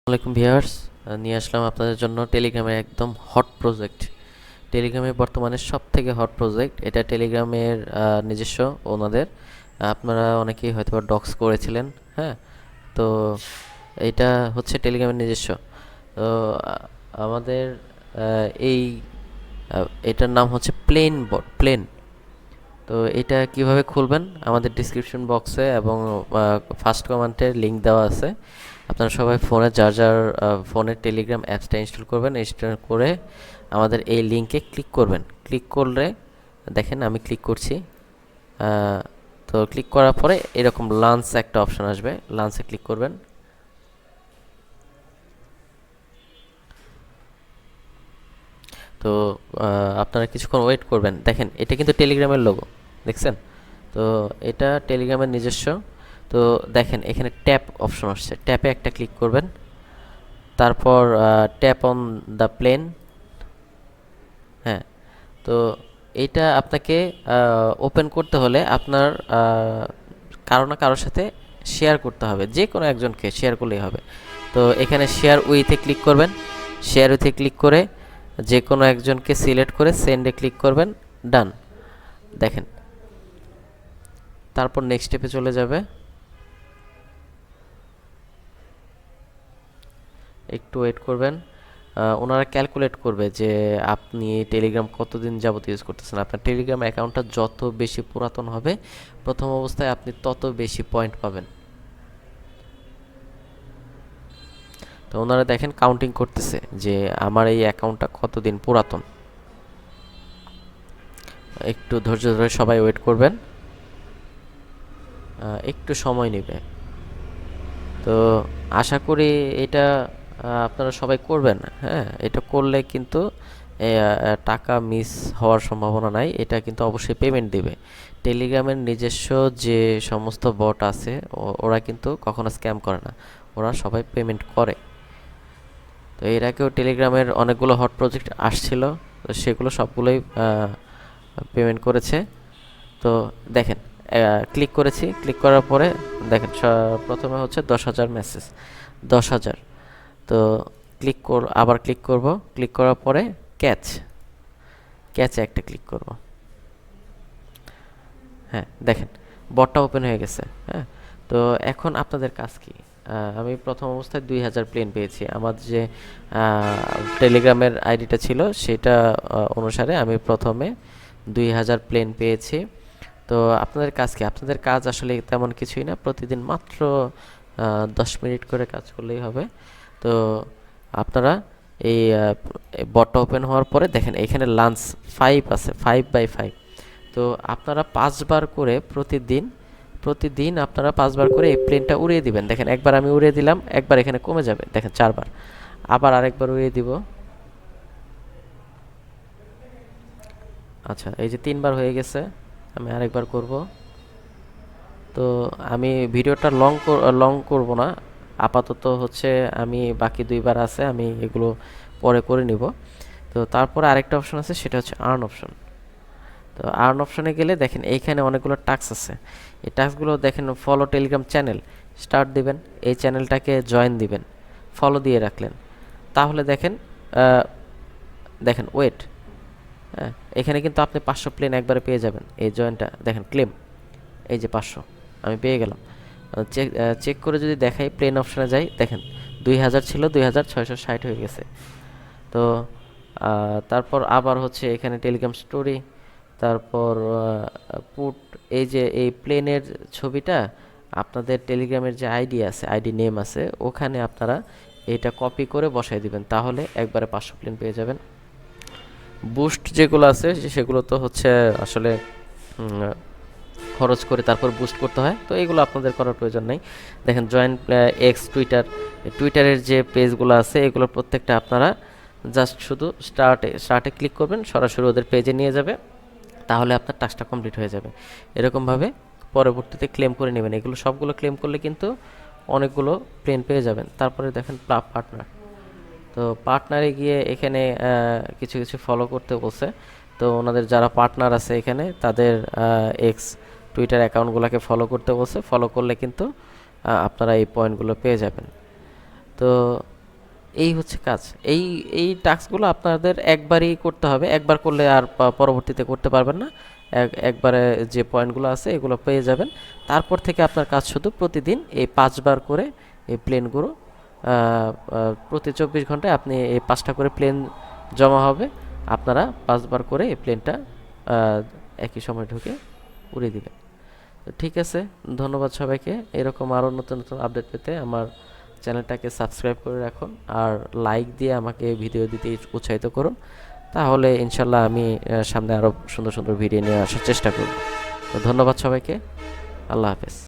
আসসালামাইকুম ভিউয়ার্স, নিয়ে আসলাম আপনাদের জন্য টেলিগ্রামের একদম হট প্রজেক্ট। টেলিগ্রামের বর্তমানে সব থেকে হট প্রজেক্ট এটা। টেলিগ্রামের নিজস্ব ওনাদের। আপনারা অনেকেই হয়তো ডক্স করেছিলেন। হ্যাঁ, তো এটা হচ্ছে টেলিগ্রামের নিজস্ব। তো আমাদের এই এটার নাম হচ্ছে প্লেন বট প্লেন। তো এটা কিভাবে খুলবেন আমাদের ডিসক্রিপশন বক্সে এবং ফার্স্ট কমেন্টে লিংক দেওয়া আছে। আপনারা সবাই ফোনে যার যার ফোনের টেলিগ্রাম অ্যাপসটা ইনস্টল করবেন। ইনস্টল করে আমাদের এই লিংকে ক্লিক করবেন। ক্লিক করলে দেখেন আমি ক্লিক করছি। তো ক্লিক করার পরে এরকম লাঞ্চ একটা অপশন আসবে, লাঞ্চে ক্লিক করবেন। তো আপনারা কিছুক্ষণ ওয়েট করবেন। দেখেন এটা কিন্তু টেলিগ্রামের লোগো, দেখছেন? তো এটা টেলিগ্রামের নিজস্ব। তো দেখেন এখানে ট্যাপ অপশন আসছে, ট্যাপে একটা ক্লিক করবেন। তারপর ট্যাপ অন দ্য প্লেন। হ্যাঁ, তো এইটা আপনাকে ওপেন করতে হলে আপনার কারো না কারোর সাথে শেয়ার করতে হবে, যে কোনো একজনকে শেয়ার করলেই হবে। তো এখানে শেয়ার উইথে ক্লিক করবেন। শেয়ার উইথে ক্লিক করে যে কোনো একজনকে সিলেক্ট করে সেন্ডে ক্লিক করবেন। ডান। দেখেন, তারপর নেক্সট স্টেপে চলে যাবে। একটু ওয়েট করবেন। ওনারা ক্যালকুলেট করবে যে আপনি টেলিগ্রাম কতদিন যাবত ইউজ করতেছেন। আপনার টেলিগ্রাম অ্যাকাউন্টটা যত বেশি পুরাতন হবে, প্রথম অবস্থায় আপনি তত বেশি পয়েন্ট পাবেন। তো ওনারা দেখেন কাউন্টিং করতেছে যে আমার এই অ্যাকাউন্টটা কতদিন পুরাতন। একটু ধৈর্য ধরে সবাই ওয়েট করবেন, একটু সময় নেবে। তো আশা করি এটা আপনারা সবাই করবেন। হ্যাঁ, এটা করলে কিন্তু টাকা মিস হওয়ার সম্ভাবনা নাই। এটা কিন্তু অবশ্যই পেমেন্ট দিবে। টেলিগ্রামের নিজস্ব যে সমস্ত বট আছে ওরা কিন্তু কখনো স্ক্যাম করে না, ওরা সবাই পেমেন্ট করে। তো এর আগেও টেলিগ্রামের অনেকগুলো হট প্রজেক্ট আসছিল, তো সেগুলো সবগুলোই পেমেন্ট করেছে। তো দেখেন ক্লিক করেছি, ক্লিক করার পরে দেখেন প্রথমে হচ্ছে 10,000 মেসেজ, 10,000। তো আবার ক্লিক করব। ক্লিক করার পরে ক্যাচে একটা ক্লিক করব। হ্যাঁ, দেখেন বটটা ওপেন হয়ে গেছে। হ্যাঁ, তো এখন আপনাদের কাজ কি? আমি প্রথম অবস্থায় 2,000 প্লেন পেয়েছি। আমার যে টেলিগ্রামের আইডিটা ছিল সেটা অনুসারে আমি প্রথমে 2,000 প্লেন পেয়েছি। তো আপনাদের কাজ কি? আপনাদের কাজ আসলে তেমন কিছুই না, প্রতিদিন মাত্র 10 মিনিট করে কাজ করলেই হবে। তো আপনারা এই বটটা ওপেন হওয়ার পরে দেখেন এখানে লাঞ্চ 5 আছে, 5/5। তো আপনারা 5 বার করে প্রতিদিন আপনারা 5 বার করে এই প্লেনটা উড়িয়ে দিবেন। দেখেন একবার আমি উড়িয়ে দিলাম, একবার এখানে কমে যাবে। দেখেন 4 বার। আবার আরেকবার উড়িয়ে দিব। আচ্ছা, এই যে 3 বার হয়ে গেছে। আমি আরেকবার করব। তো আমি ভিডিওটা লং করব না। আপাতত হচ্ছে আমি বাকি 2 বার আছে, আমি এগুলো পরে করে নিব। তো তারপরে আরেকটা অপশন আছে, সেটা হচ্ছে আর্ন অপশন। তো আর্ন অপশনে গেলে দেখেন এইখানে অনেকগুলো টাস্ক আছে। এই টাস্কগুলো দেখেন, ফলো টেলিগ্রাম চ্যানেল স্টার্ট দিবেন, এই চ্যানেলটাকে জয়েন দিবেন, ফলো দিয়ে রাখলেন। তাহলে দেখেন দেখেন ওয়েট। হ্যাঁ, এখানে কিন্তু আপনি 500 প্লেন একবারে পেয়ে যাবেন। এই জয়েনটা দেখেন ক্লেম, এই যে 500 আমি পেয়ে গেলাম। চেক করে যদি দেখাই, প্লেন অপশনে যাই, দেখেন 2,000 ছিল, 2,660 হয়ে গেছে। তো তারপর আবার হচ্ছে এখানে টেলিগ্রাম স্টোরি, তারপর পুট। এই যে এই প্লেনের ছবিটা আপনাদের টেলিগ্রামের যে আইডি আছে, আইডি নেম আছে, ওখানে আপনারা এটা কপি করে বসাই দিবেন, তাহলে একবারে 500 প্লেন পেয়ে যাবেন। বুস্ট যেগুলো আছে সেগুলো তো হচ্ছে আসলে খরচ করে তারপর বুস্ট করতে হয়, তো এগুলো আপনাদের করার প্রয়োজন নেই। দেখেন জয়েন এক্স টুইটারের যে পেজগুলো আছে, এগুলো প্রত্যেকটা আপনারা জাস্ট শুধু স্টার্টে ক্লিক করবেন, সরাসরি ওদের পেজে নিয়ে যাবে, তাহলে আপনার টাস্কটা কমপ্লিট হয়ে যাবে। এরকমভাবে পরবর্তীতে ক্লেম করে নেবেন। এগুলো সবগুলো ক্লেম করলে কিন্তু অনেকগুলো প্লেন পেয়ে যাবেন। তারপরে দেখেন পার্টনার। তো পার্টনারে গিয়ে এখানে কিছু কিছু ফলো করতে বলছে। তো ওনাদের যারা পার্টনার আছে এখানে, তাদের এক্স টুইটার অ্যাকাউন্টগুলোকে ফলো করতে বলছে। ফলো করলে কিন্তু আপনারা এই পয়েন্টগুলো পেয়ে যাবেন। তো এই হচ্ছে কাজ। এই এই টাস্কগুলো আপনাদের একবারই করতে হবে, একবার করলে আর পরবর্তীতে করতে পারবেন না। একবারে যে পয়েন্টগুলো আছে এগুলো পেয়ে যাবেন। তারপর থেকে আপনার কাজ শুধু প্রতিদিন এই 5বার করে এই প্লেনগুলো প্রতি 24 ঘন্টায় আপনি এই 5টা করে প্লেন জমা হবে, আপনারা 5বার করে এই প্লেনটা একই সময় ঢুকে উড়িয়ে দিবেন। তো ঠিক আছে, ধন্যবাদ সবাইকে। এরকম আরও নতুন নতুন আপডেট পেতে আমার চ্যানেলটাকে সাবস্ক্রাইব করে রাখুন, আর লাইক দিয়ে আমাকে ভিডিও দিতে উৎসাহিত করুন। তাহলে ইনশাল্লাহ আমি সামনে আরও সুন্দর সুন্দর ভিডিও নিয়ে আসার চেষ্টা করব। তো ধন্যবাদ সবাইকে। আল্লাহ হাফেজ।